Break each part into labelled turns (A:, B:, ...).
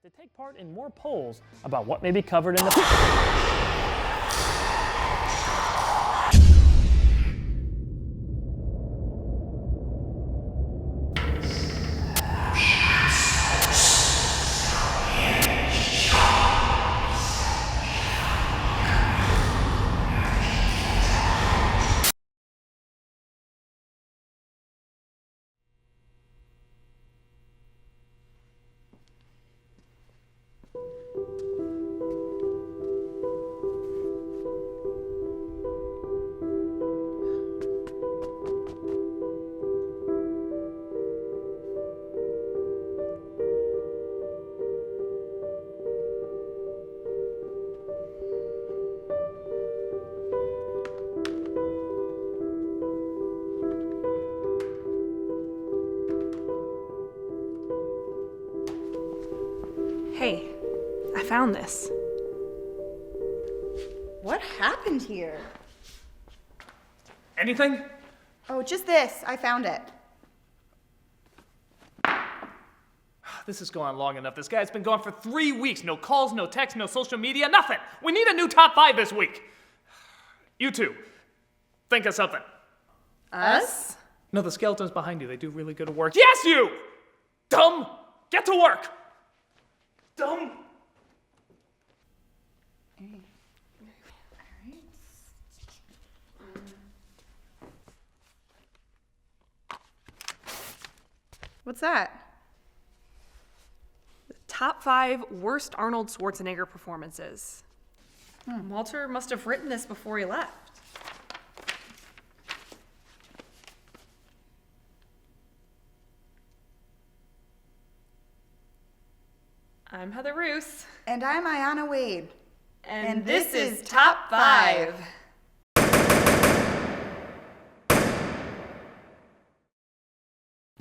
A: to take part in more polls about what may be covered in the...
B: Hey, I found this.
C: What happened here?
D: Anything?
C: Oh, just this. I found it.
D: This has gone on long enough. This guy's been gone for 3 weeks. No calls, no texts, no social media, nothing. We need a new top 5 this week. You two, think of something.
C: Us?
D: No, the skeletons behind you, they do really good work. Yes, you! Dumb! Get to work! Dumb!
C: What's that?
B: Top 5 worst Arnold Schwarzenegger performances. Walter must have written this before he left. I'm Heather Roos.
C: And I'm Ayana Wade.
B: And this is Top 5.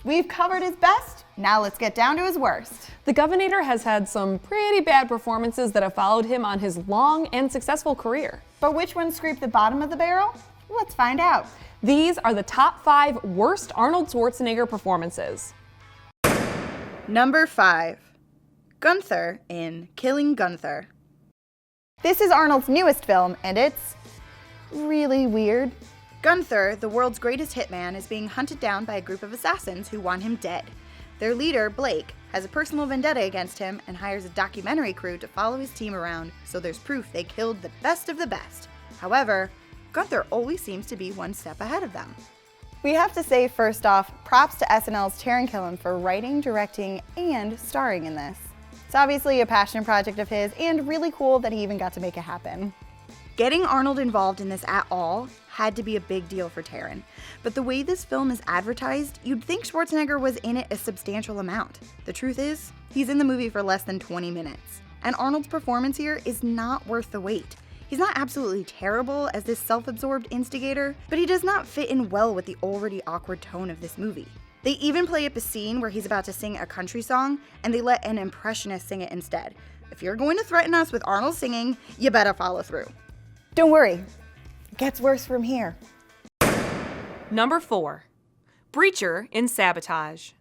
C: We've covered his best. Now let's get down to his worst.
E: The Governor has had some pretty bad performances that have followed him on his long and successful career.
C: But which one scraped the bottom of the barrel? Let's find out.
E: These are the top 5 worst Arnold Schwarzenegger performances.
C: Number 5. Gunther in Killing Gunther. This is Arnold's newest film, and it's really weird. Gunther, the world's greatest hitman, is being hunted down by a group of assassins who want him dead. Their leader, Blake, has a personal vendetta against him and hires a documentary crew to follow his team around, so there's proof they killed the best of the best. However, Gunther always seems to be one step ahead of them. We have to say, first off, props to SNL's Taron Killam for writing, directing, and starring in this. It's obviously a passion project of his, and really cool that he even got to make it happen. Getting Arnold involved in this at all had to be a big deal for Taron, but the way this film is advertised, you'd think Schwarzenegger was in it a substantial amount. The truth is, he's in the movie for less than 20 minutes, and Arnold's performance here is not worth the wait. He's not absolutely terrible as this self-absorbed instigator, but he does not fit in well with the already awkward tone of this movie. They even play up a scene where he's about to sing a country song, and they let an impressionist sing it instead. If you're going to threaten us with Arnold singing, you better follow through. Don't worry, it gets worse from here.
B: Number 4. Breacher in Sabotage.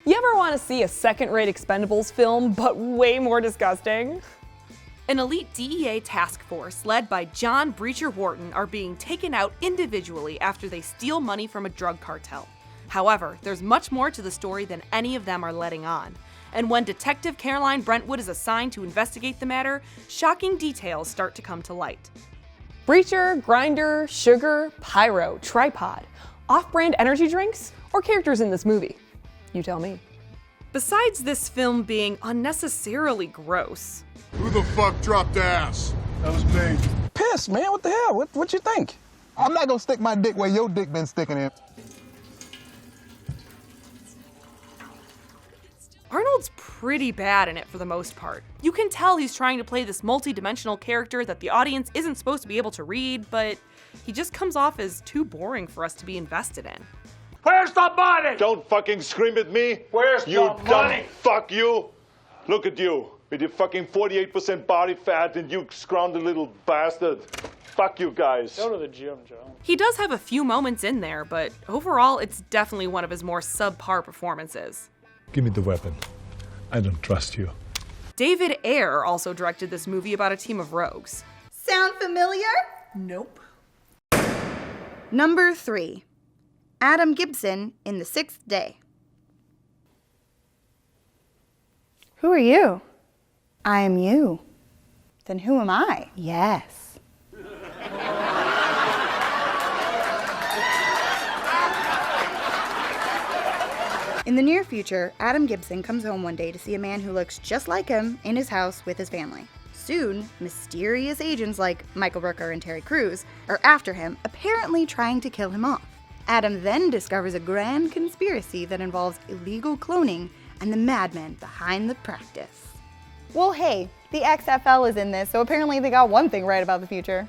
E: You ever want to see a second-rate Expendables film, but way more disgusting?
B: An elite DEA task force led by John Breacher Wharton are being taken out individually after they steal money from a drug cartel. However, there's much more to the story than any of them are letting on. And when Detective Caroline Brentwood is assigned to investigate the matter, shocking details start to come to light.
E: Breacher, Grinder, Sugar, Pyro, Tripod, off-brand energy drinks, or characters in this movie? You tell me.
B: Besides this film being unnecessarily gross,
F: Who the fuck dropped ass?
G: That was me.
H: Piss, man. What the hell? What you think?
G: I'm not gonna stick my dick where your dick been sticking in.
B: Arnold's pretty bad in it for the most part. You can tell he's trying to play this multi-dimensional character that the audience isn't supposed to be able to read, but he just comes off as too boring for us to be invested in.
F: Where's the money?
I: Don't fucking scream at me.
F: Where's
I: you
F: the
I: dumb
F: money?
I: fuck you. Look at you with your fucking 48% body fat and you scrounged little bastard. Fuck you guys.
A: Go to the gym, Joe.
B: He does have a few moments in there, but overall it's definitely one of his more subpar performances.
J: Give me the weapon.
F: I don't trust you.
B: David Ayer also directed this movie about a team of rogues.
C: Sound familiar?
B: Nope.
C: Number 3. Adam Gibson in The Sixth Day. Who are you? I am you. Then who am I? Yes. In the near future, Adam Gibson comes home one day to see a man who looks just like him in his house with his family. Soon, mysterious agents like Michael Rooker and Terry Crews are after him, apparently trying to kill him off. Adam then discovers a grand conspiracy that involves illegal cloning and the madman behind the practice. Well, hey, the XFL is in this, so apparently they got one thing right about the future.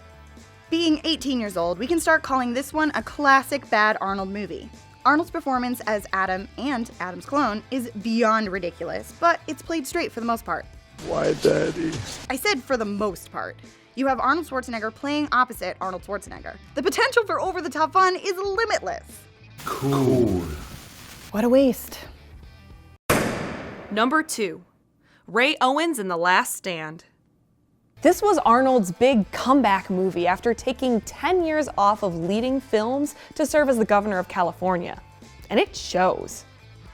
C: Being 18 years old, we can start calling this one a classic bad Arnold movie. Arnold's performance as Adam and Adam's clone is beyond ridiculous, but it's played straight for the most part.
F: Why, Daddy?
C: I said for the most part. You have Arnold Schwarzenegger playing opposite Arnold Schwarzenegger. The potential for over-the-top fun is limitless.
F: Cool.
C: What a waste.
B: Number 2. Ray Owens in The Last Stand.
E: This was Arnold's big comeback movie after taking 10 years off of leading films to serve as the governor of California. And it shows.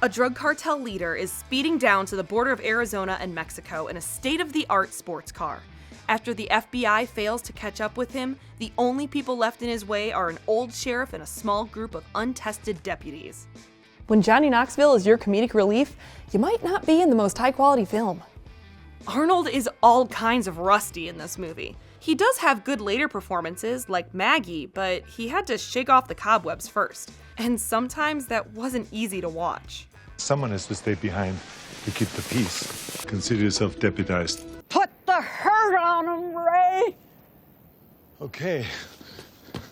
B: A drug cartel leader is speeding down to the border of Arizona and Mexico in a state-of-the-art sports car. After the FBI fails to catch up with him, the only people left in his way are an old sheriff and a small group of untested deputies.
E: When Johnny Knoxville is your comedic relief, you might not be in the most high-quality film.
B: Arnold is all kinds of rusty in this movie. He does have good later performances, like Maggie, but he had to shake off the cobwebs first. And sometimes that wasn't easy to watch.
I: Someone has to stay behind to keep the peace. Consider yourself deputized.
J: Put the hurt on him, Ray!
I: Okay.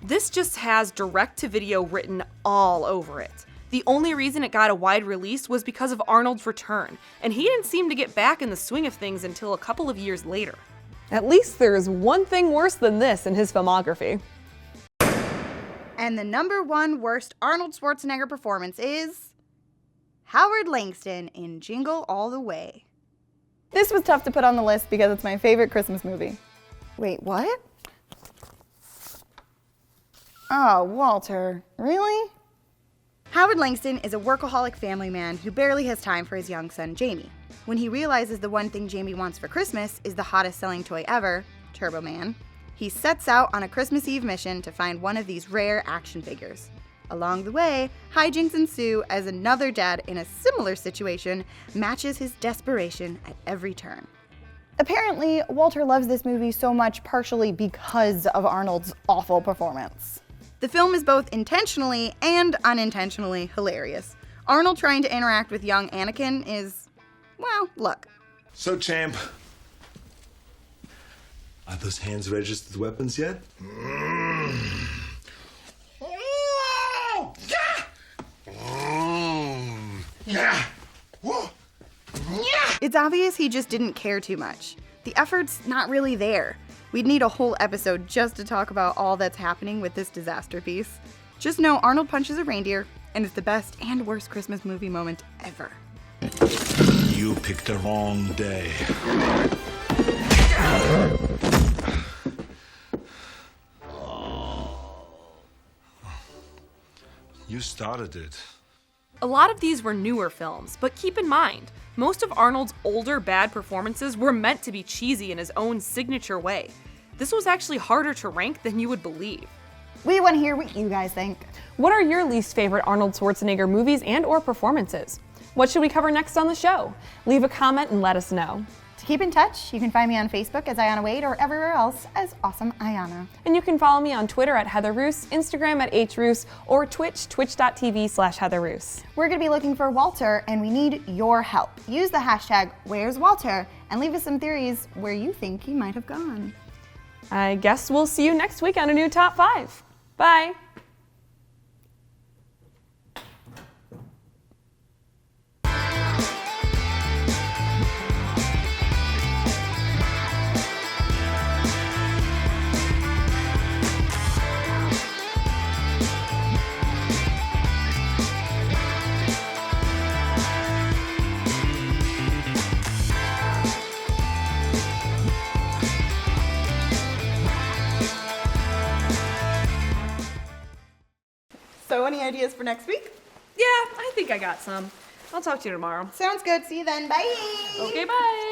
B: This just has direct-to-video written all over it. The only reason it got a wide release was because of Arnold's return, and he didn't seem to get back in the swing of things until a couple of years later.
E: At least there's one thing worse than this in his filmography.
C: And the number 1 worst Arnold Schwarzenegger performance is Howard Langston in Jingle All The Way. This was tough to put on the list because it's my favorite Christmas movie. Wait, what? Oh, Walter, really? Howard Langston is a workaholic family man who barely has time for his young son, Jamie. When he realizes the one thing Jamie wants for Christmas is the hottest selling toy ever, Turbo Man, he sets out on a Christmas Eve mission to find one of these rare action figures. Along the way, hijinks ensue as another dad in a similar situation matches his desperation at every turn. Apparently, Walter loves this movie so much partially because of Arnold's awful performance. The film is both intentionally and unintentionally hilarious. Arnold trying to interact with young Anakin is, well, look.
K: So, champ, are those hands registered weapons yet?
C: It's obvious he just didn't care too much. The effort's not really there. We'd need a whole episode just to talk about all that's happening with this disaster piece. Just know Arnold punches a reindeer, and it's the best and worst Christmas movie moment ever.
K: You picked the wrong day. You started it.
B: A lot of these were newer films, but keep in mind, most of Arnold's older bad performances were meant to be cheesy in his own signature way. This was actually harder to rank than you would believe.
C: We want to hear what you guys think.
E: What are your least favorite Arnold Schwarzenegger movies and or performances? What should we cover next on the show? Leave a comment and let us know.
C: To keep in touch, you can find me on Facebook as Ayana Wade or everywhere else as Awesome Ayana.
E: And you can follow me on Twitter at Heather Roos, Instagram at HRoos, or twitch.tv/Heather Roos.
C: We're going to be looking for Walter, and we need your help. Use the hashtag Where's Walter and leave us some theories where you think he might have gone.
E: I guess we'll see you next week on a new Top 5. Bye.
C: any ideas for next week?
B: Yeah, I think I got some. I'll talk to you tomorrow.
C: Sounds good. See you then. Bye.
B: Okay, bye.